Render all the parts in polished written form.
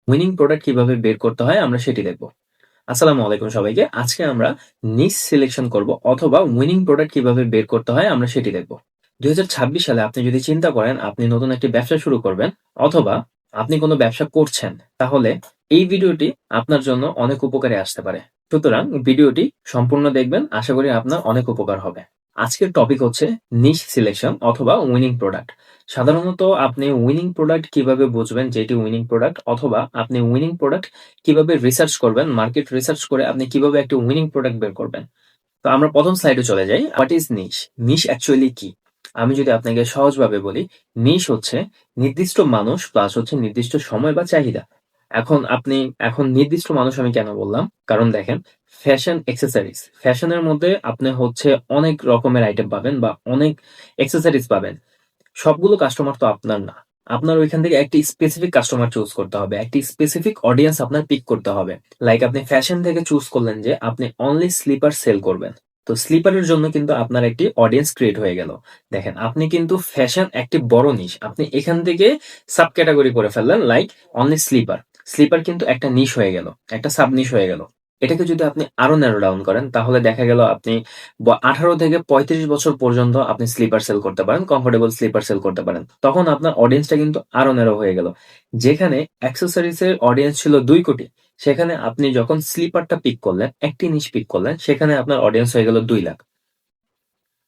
Winning product কিভাবে বের করতে হয় আমরা সেটি দেখব। আসসালামু আলাইকুম সবাইকে। আজকে আমরা নিশ সিলেকশন করব অথবা উইনিং প্রোডাক্ট কিভাবে বের করতে হয় আমরা সেটি দেখব। 2026 সালে আপনি যদি চিন্তা করেন আপনি নতুন একটি ব্যবসা শুরু করবেন অথবা আপনি কোনো ব্যবসা করছেন, তাহলে এই ভিডিওটি আপনার জন্য অনেক উপকারে আসতে পারে। সুতরাং ভিডিওটি সম্পূর্ণ দেখবেন, আশা করি আপনার অনেক উপকার হবে। আজকের টপিক হচ্ছে নিশ সিলেকশন অথবা উইনিং প্রোডাক্ট। সাধারণত আপনি উইনিং প্রোডাক্ট কিভাবে বুঝবেন যে এটি উইনিং প্রোডাক্ট, অথবা আপনি উইনিং প্রোডাক্ট কিভাবে রিসার্চ করবেন, মার্কেট রিসার্চ করে আপনি কিভাবে একটা উইনিং প্রোডাক্ট বের করবেন। তো আমরা প্রথম স্লাইডে চলে যাই। What is niche? Niche actually কি? আমি যদি আপনাকে সহজভাবে বলি, নিশ হচ্ছে নির্দিষ্ট মানুষ প্লাস হচ্ছে নির্দিষ্ট সময় বা চাহিদা। এখন নির্দিষ্ট মানুষ আমি কেন বললাম? কারণ দেখেন, ফ্যাশন অ্যাক্সেসরিজ, ফ্যাশনের মধ্যে আপনি হচ্ছে অনেক রকমের আইটেম পাবেন বা অনেক অ্যাক্সেসরিজ পাবেন। সবগুলো কাস্টমার তো আপনার না। আপনার ওইখান থেকে একটি স্পেসিফিক কাস্টমার চুজ করতে হবে। একটি স্পেসিফিক অডিয়েন্স আপনার পিক করতে হবে। লাইক আপনি ফ্যাশন থেকে চুজ করলেন যে আপনি অনলি স্লিপার সেল করবেন। তো স্লিপারের জন্য কিন্তু আপনার একটি অডিয়েন্স ক্রিয়েট হয়ে গেল। দেখেন, আপনি কিন্তু ফ্যাশন একটি বড় নিশ। আপনি এখান থেকে সাব ক্যাটাগরি করে ফেললেন, লাইক অনলি স্লিপার। স্লিপার কিন্তু একটা নিশ হয়ে গেল, একটা সাব নিশ হয়ে গেল। এটাকে যদি আপনি আরো ন্যারো ডাউন করেন, তাহলে দেখা গেল আপনি 18 থেকে 35 বছর পর্যন্ত আপনি স্লিপার সেল করতে পারেন, কমফোর্টেবল স্লিপার সেল করতে পারেন। তখন আপনার অডিয়েন্সটা কিন্তু আরো ন্যারো হয়ে গেল। যেখানে অ্যাক্সেসরিজ এর অডিয়েন্স ছিল 2 কোটি, সেখানে আপনি যখন স্লিপারটা পিক করলেন, একটি নিশ পিক করলেন, সেখানে আপনার অডিয়েন্স হয়ে গেল 2 লাখ।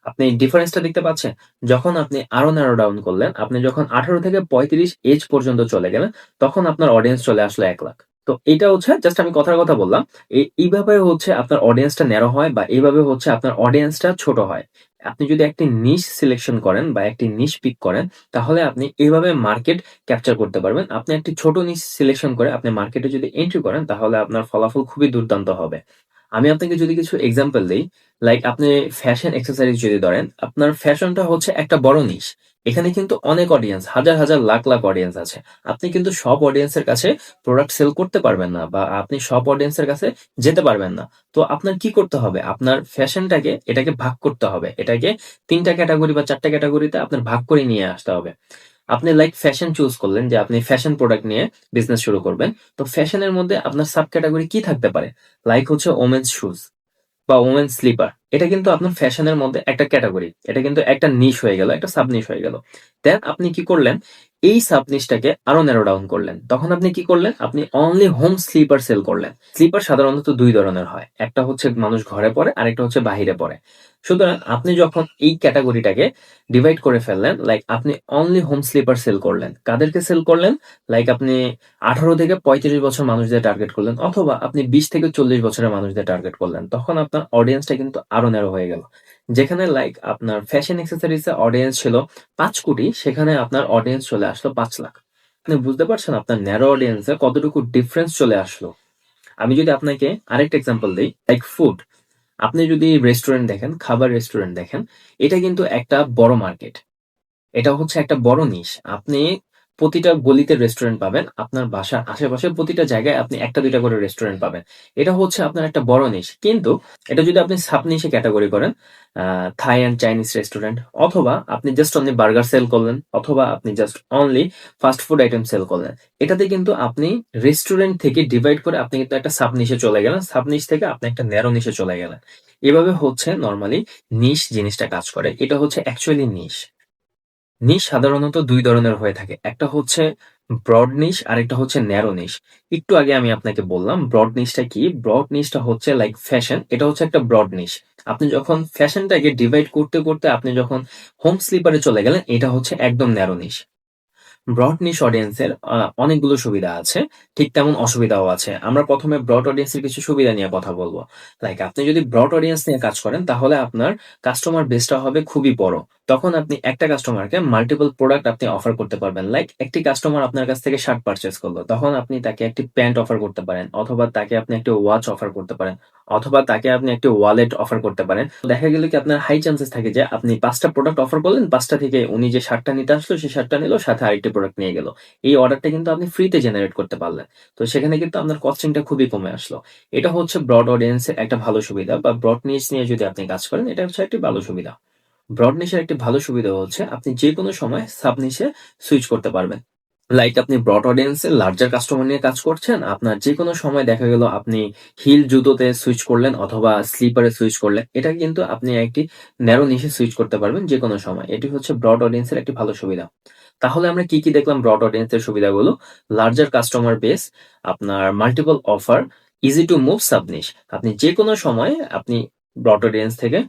আপনি ডিফারেন্সটা দেখতে পাচ্ছেন? যখন আপনি আরো ন্যারো ডাউন করলেন, আপনি যখন 18 থেকে 35 এজ পর্যন্ত চলে গেলেন, তখন আপনার অডিয়েন্স চলে আসলো 1 লাখ। তো এটা হচ্ছে জাস্ট আমি কথার কথা বললাম। এইভাবে হচ্ছে আপনার অডিয়েন্সটা ন্যারো হয় বা এইভাবে হচ্ছে আপনার অডিয়েন্সটা ছোট হয়। আপনি যদি একটি নিশ সিলেকশন করেন বা একটি নিশ পিক করেন, তাহলে আপনি এভাবে মার্কেট ক্যাপচার করতে পারবেন। আপনি একটি ছোট নিশ সিলেকশন করে আপনি মার্কেটে যদি এন্ট্রি করেন, তাহলে আপনার ফলাফল খুবই দুর্দান্ত হবে। আমি আপনাকে যদি কিছু এক্সাম্পল দেই, লাইক আপনি ফ্যাশন অ্যাক্সেসরিজ যদি ধরেন, আপনার ফ্যাশনটা হচ্ছে একটা বড় নিশ। এখানে কিন্তু অনেক অডিয়েন্স, হাজার হাজার লাখ লাখ অডিয়েন্স আছে। আপনি কিন্তু সব অডিয়েন্সের কাছে প্রোডাক্ট সেল করতে পারবেন না বা আপনি সব অডিয়েন্সের কাছে যেতে পারবেন না। তো আপনার কি করতে হবে? আপনার ফ্যাশনটাকে এটাকে ভাগ করতে হবে। এটাকে ৩টা ক্যাটাগরি বা ৪টা ক্যাটাগরিতে আপনার ভাগ করে নিয়ে আসতে হবে। আপনি লাইক ফ্যাশন চুজ করলেন যে আপনি ফ্যাশন প্রোডাক্ট নিয়ে বিজনেস শুরু করবেন। তো ফ্যাশনের মধ্যে আপনার সাব ক্যাটাগরি কি থাকতে পারে? লাইক হচ্ছে ওমেন্স শুজ বা ওমেন স্লিপার। এটা কিন্তু আপনার ফ্যাশনের মধ্যে একটা ক্যাটাগরি। এটা কিন্তু একটা নিশ হয়ে গেল, একটা সাব নিশ হয়ে গেল। দেন আপনি কি করলেন? এই সাব নিশটাকে আরো ন্যারো ডাউন করলেন। তখন আপনি কি করলেন? আপনি অনলি হোম স্লিপার সেল করলেন। স্লিপার সাধারণত ২ ধরনের হয়। একটা হচ্ছে মানুষ ঘরে পড়ে, আরেকটা হচ্ছে বাহিরে পড়ে। সুতরাং আপনি যখন এই ক্যাটাগরিটাকে ডিভাইড করে ফেললেন, লাইক আপনি অনলি হোম স্লিপার সেল করলেন। কাদেরকে সেল করলেন? লাইক আপনি 18 থেকে 35 বছর মানুষদের টার্গেট করলেন, অথবা আপনি 20 থেকে 40 বছরের মানুষদের টার্গেট করলেন। তখন আপনার অডিয়েন্সটা কিন্তু আরো ন্যারো হয়ে গেল। যেখানে লাইক আপনার ফ্যাশন অ্যাক্সেসরিজ এর অডিয়েন্স ছিল 5 কোটি, সেখানে আপনার অডিয়েন্স চলে আসলো 5 লাখ। আপনি বুঝতে পারছেন আপনার ন্যারো অডিয়েন্সে কতটুকু ডিফারেন্স চলে আসলো? আমি যদি আপনাকে আরেকটা এক্সাম্পল দেই, লাইক ফুড। আপনি যদি রেস্টুরেন্ট দেখেন, খাবার রেস্টুরেন্ট দেখেন, এটা কিন্তু একটা বড় মার্কেট। এটা হচ্ছে একটা বড় নিশ। আপনি প্রতিটা গলিতে রেস্টুরেন্ট পাবেন। আপনার বাসার আশেপাশে প্রতিটা জায়গায় আপনি ১টা ২টা করে রেস্টুরেন্ট পাবেন। এটা হচ্ছে আপনার একটা বড় নিশ। কিন্তু এটা যদি আপনি সাব নিশে ক্যাটেগরি করেন, থাই অ্যান্ড চাইনিজ রেস্টুরেন্ট, অথবা আপনি জাস্ট অনলি বার্গার সেল করলেন, অথবা আপনি just only fast food item sell করলেন। এটাতে কিন্তু আপনি রেস্টুরেন্ট থেকে ডিভাইড করে আপনি কিন্তু একটা সাব নিশে চলে গেলেন। সাব নিশ থেকে আপনি একটা ন্যারো নিশে চলে গেলেন। এভাবে হচ্ছে নরমালি নিশ জিনিসটা কাজ করে। এটা হচ্ছে অ্যাকচুয়ালি নিশ। নিশ সাধারণত ২ ধরনের হয়ে থাকে। একটা হচ্ছে ব্রড নিশ, আরেকটা হচ্ছে ন্যারো নিশ। একটু আগে আমি আপনাকে বললাম ব্রড নিশটা কি? ব্রড নিশটা হচ্ছে লাইক ফ্যাশন। এটা হচ্ছে একটা ব্রড নিশ। আপনি যখন ফ্যাশনটাকে ডিভাইড করতে, করতে আপনি যখন হোম স্লিপারে চলে গেলেন, এটা হচ্ছে একদম ন্যারো নিশ। ব্রড নিশ অডিয়েন্সের অনেকগুলো সুবিধা আছে। ঠিক তেমন অসুবিধাও আছে। আমরা ১ম এ ব্রড অডিয়েন্সের কিছু সুবিধা নিয়ে কথা বলব। লাইক আপনি যদি ব্রড অডিয়েন্স নিয়ে কাজ করেন, তাহলে আপনার কাস্টমার বেসটা হবে খুবই বড়। তখন আপনি একটা কাস্টমারকে মাল্টিপল প্রোডাক্ট আপনি অফার করতে পারবেন। লাইক একটি কাস্টমার আপনার কাছ থেকে শার্ট পারচেজ করলো। তখন আপনি তাকে একটি প্যান্ট অফার করতে পারেন, অথবা তাকে আপনি একটা ওয়াচ অফার করতে পারেন, অথবা তাকে আপনি একটি ওয়ালেট অফার করতে পারেন। দেখা গেল কি আপনার হাই চান্সেস থাকে যে আপনি ৫ টা প্রোডাক্ট অফার করলেন, ৫ টা থেকে উনি যে শার্টটা নিতে আসলো সেই শার্টটা নিল, সাথে আরেকটি প্রোডাক্ট নিয়ে গেল। এই অর্ডারটা কিন্তু আপনি ফ্রিতে জেনারেট করতে পারলেন। তো সেখানে কিন্তু আপনার কস্টিংটা খুবই কমে আসলো। এটা হচ্ছে ব্রড অডিয়েন্সের একটা ভালো সুবিধা, বা ব্রড নিশ নিয়ে যদি আপনি কাজ করেন, এটা হচ্ছে একটি ভালো সুবিধা। ব্রড নিশের একটি ভালো সুবিধা হচ্ছে আপনি যেকোনো সময় সাব নিশে সুইচ করতে পারবেন। লাইক আপনি ব্রড অডিয়েন্সে লার্জার কাস্টমার নিয়ে কাজ করছেন। আপনার যেকোনো সময় দেখা গেল আপনি হিল জুতোতে সুইচ করলেন অথবা স্লিপারে সুইচ করলেন। এটা কিন্তু আপনি একটি ন্যারো নিশে সুইচ করতে পারবেন যেকোনো সময়। এটি হচ্ছে ব্রড অডিয়েন্সের একটি ভালো সুবিধা। তাহলে আমরা কি দেখলাম ব্রড অডিয়েন্সের সুবিধাগুলো? লার্জার কাস্টমার বেস, আপনার multiple offer, easy to move sub niche. আপনি যেকোনো সময় আপনি ব্রড অডিয়েন্স থেকে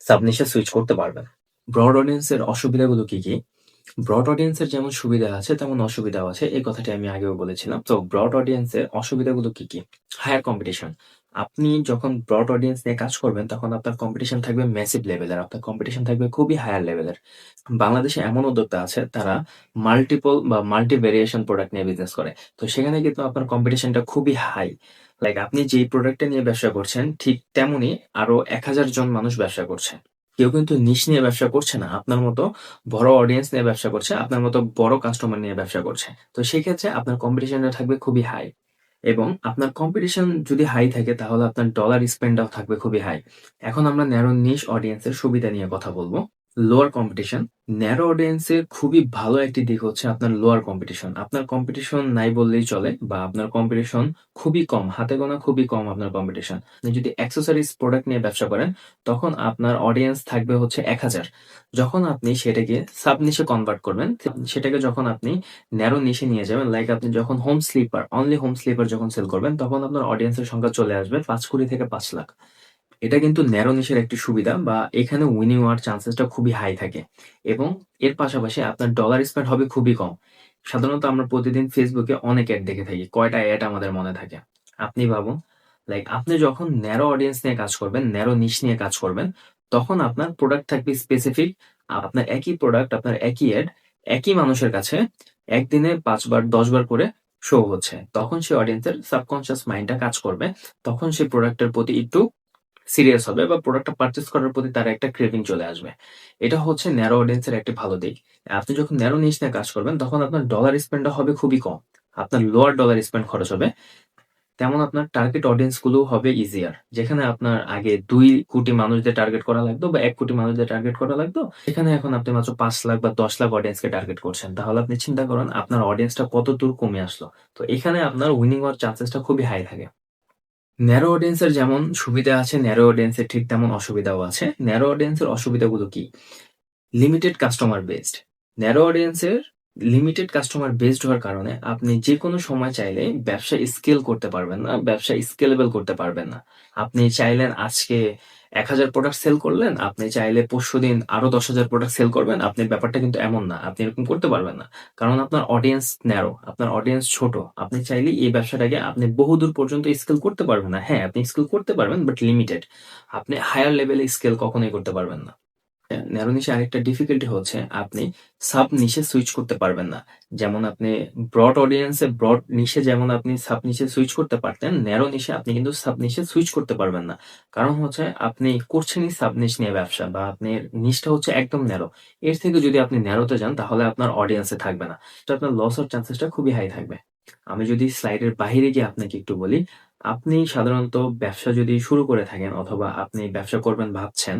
সাব নিশে সুইচ করতে পারবেন। ব্রড অডিয়েন্সের অসুবিধাগুলো কি? ব্রড অডিয়েন্সের যেমন সুবিধা আছে তেমন অসুবিধাও আছে। এই কথাটি আমি আগেও বলেছিলাম। তো ব্রড অডিয়েন্সের অসুবিধাগুলো কি? Higher competition. আপনি যখন ব্রড অডিয়েন্স নিয়ে কাজ করবেন তখন আপনার কম্পিটিশন থাকবে ম্যাসিভ লেভেলের। আপনার কম্পিটিশন থাকবে খুবই হায়ার লেভেলের। বাংলাদেশে এমন উদ্যোক্তা আছে তারা মাল্টিপল বা মাল্টি ভেরিয়েশন প্রোডাক্ট নিয়ে বিজনেস করে। তো সেখানে কিন্তু আপনার কম্পিটিশনটা খুবই হাই। লাইক আপনি যেই প্রোডাক্টটা নিয়ে ব্যবসা করছেন ঠিক তেমনই আরো ১,০০০ জন মানুষ ব্যবসা করছে। কেউ কিন্তু নিশ নিয়ে ব্যবসা করছে না। আপনার মতো বড় অডিয়েন্স নিয়ে ব্যবসা করছে, আপনার মতো বড় কাস্টমার নিয়ে ব্যবসা করছে। তো সেক্ষেত্রে আপনার কম্পিটিশনটা থাকবে খুবই হাই এবং আপনার কম্পিটিশন যদি হাই থাকে তাহলে আপনার ডলার স্পেন্ডটাও থাকবে খুবই হাই। এখন আমরা ন্যারো নিশ অডিয়েন্সের সুবিধা নিয়ে কথা বলবো। Lower competition. ন্যারো অডিয়েন্সের খুবই ভালো একটি দিক হচ্ছে আপনার লোয়ার কম্পিটিশন। আপনার কম্পিটিশন নাই বললেই চলে বা আপনার কম্পিটিশন খুবই কম, হাতে গোনা খুবই কম আপনার কম্পিটিশন। আপনি যদি অ্যাক্সেসরিজ প্রোডাক্ট নিয়ে ব্যবসা করেন তখন আপনার অডিয়েন্স থাকবে হচ্ছে ১,০০০। যখন আপনি সেটাকে সাব নিশে কনভার্ট করবেন, সেটাকে যখন আপনি ন্যারো নিশে নিয়ে যাবেন, লাইক আপনি যখন home slipper, only home slipper যখন সেল করবেন তখন আপনার অডিয়েন্সের সংখ্যা চলে আসবে ৫,০০,০০০ থেকে ৫,০০,০০০। এটা কিন্তু ন্যারো নিশের একটি সুবিধা বা এখানে উইনিং হওয়ার চান্সেসটা খুবই হাই থাকে এবং এর পাশাপাশি আপনার ডলার স্পেন্ড হবে খুবই কম। সাধারণত আমরা প্রতিদিন ফেসবুকে অনেক অ্যাড দেখে থাকি। কয়টা অ্যাড আমাদের মনে থাকে? আপনি ভাবুন, লাইক আপনি যখন ন্যারো অডিয়েন্স নিয়ে কাজ করবেন, ন্যারো নিশ নিয়ে কাজ করবেন, তখন আপনার প্রোডাক্ট থাকবে স্পেসিফিক। আপনার একই প্রোডাক্ট, আপনার একই অ্যাড, একই মানুষের কাছে একদিনে ৫ বার ১০ বার করে শো হচ্ছে। তখন সে অডিয়েন্সের সাবকনশিয়াস মাইন্ডটা কাজ করবে। তখন সে প্রোডাক্টের প্রতি একটু সিরিয়াস হবে বা প্রোডাক্টটা পারচেজ করার প্রতি তার একটা ক্রেভিং চলে আসবে। এটা হচ্ছে ন্যারো অডিয়েন্সের একটি ভালো দিক। আপনি যখন ন্যারো নিশ নিয়ে কাজ করবেন তখন আপনার ডলার স্পেন্ডটা হবে খুবই কম। আপনার লোয়ার ডলার স্পেন্ড খরচ হবে। তেমন আপনার টার্গেট অডিয়েন্স গুলো হবে ইজিয়ার। যেখানে আপনার আগে ২,০০,০০,০০০ মানুষদের টার্গেট করা লাগতো বা ১,০০,০০,০০০ মানুষদের টার্গেট করা লাগতো। এখানে এখন আপনি মাত্র ৫,০০,০০০ বা ১০,০০,০০০ অডিয়েন্সকে টার্গেট করছেন। তাহলে আপনি চিন্তা করেন আপনার অডিয়েন্সটা কতদূর কমে আসলো। তো এখানে আপনার উইনিং হওয়ার চান্সেসটা খুবই হাই থাকে। ন্যারো অডিয়েন্সের যেমন সুবিধা আছে, ন্যারো অডিয়েন্সের ঠিক তেমন অসুবিধাও আছে। ন্যারো অডিয়েন্সের অসুবিধাগুলো কি? Limited customer based. ন্যারো অডিয়েন্সের লিমিটেড কাস্টমার বেসড হওয়ার কারণে আপনি যেকোনো সময় চাইলে ব্যবসা স্কেল করতে পারবেন না, ব্যবসা স্কেলেবল করতে পারবেন না। আপনি চাইলেন আজকে ১,০০০ প্রোডাক্ট সেল করলেন, আপনি চাইলে পরশুদিন আরো ১০,০০০ প্রোডাক্ট সেল করবেন। আপনি ব্যাপারটা কিন্তু এমন না। আপনি এরকম করতে পারবেন না। কারণ আপনার অডিয়েন্স ন্যারো, আপনার অডিয়েন্স ছোট। আপনি চাইলেই এই ব্যবসাটাকে আপনি বহুদূর পর্যন্ত স্কেল করতে পারবেন না। হ্যাঁ, আপনি স্কেল করতে পারবেন বাট লিমিটেড। আপনি হায়ার লেভেলে স্কেল কখনোই করতে পারবেন না। ন্যারো নিশে আরেকটা ডিফিকাল্টি হচ্ছে আপনি সাব নিশে সুইচ করতে পারবেন না। যেমন আপনি ব্রড অডিয়েন্সে ব্রড নিশে যেমন আপনি সাব নিশে সুইচ করতে পারতেন, ন্যারো নিশে আপনি কিন্তু সাব নিশে সুইচ করতে পারবেন না। কারণ হচ্ছে আপনি করছেনই সাব নিশ নিয়ে ব্যবসা বা আপনার নিশটা হচ্ছে একদম ন্যারো। এর থেকে যদি আপনি ন্যারোতে যান তাহলে আপনার অডিয়েন্সে থাকবে না। তো আপনার লস হওয়ার চান্সেসটা খুবই হাই থাকবে। আমি যদি স্লাইডের বাহিরে গিয়ে আপনাকে একটু বলি, আপনি সাধারণত ব্যবসা যদি শুরু করে থাকেন অথবা আপনি ব্যবসা করবেন ভাবছেন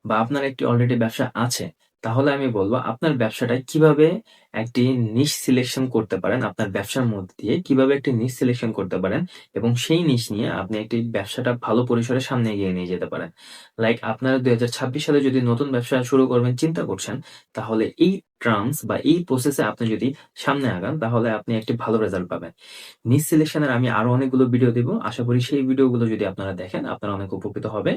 বা আপনার একটি অলরেডি ব্যবসা আছে, তাহলে আমি বলব আপনার ব্যবসাটায় কিভাবে একটি নিশ সিলেকশন করতে পারেন, আপনার ব্যবসার মধ্যে দিয়ে কিভাবে একটি নিশ সিলেকশন করতে পারেন এবং সেই নিশ নিয়ে আপনি একটি ব্যবসাটা ভালো পরিসরে সামনে এগিয়ে নিয়ে যেতে পারেন। লাইক আপনারা ২০২৬ সালে যদি নতুন ব্যবসা শুরু করবেন চিন্তা করছেন, তাহলে এই টার্মস বা এই প্রসেসে আপনি যদি সামনে আগান তাহলে আপনি একটি ভালো রেজাল্ট পাবেন। নিশ সিলেকশনের আমি আরো অনেকগুলো ভিডিও দিব। আশা করি সেই ভিডিওগুলো যদি আপনারা দেখেন আপনারা অনেক উপকৃত হবে।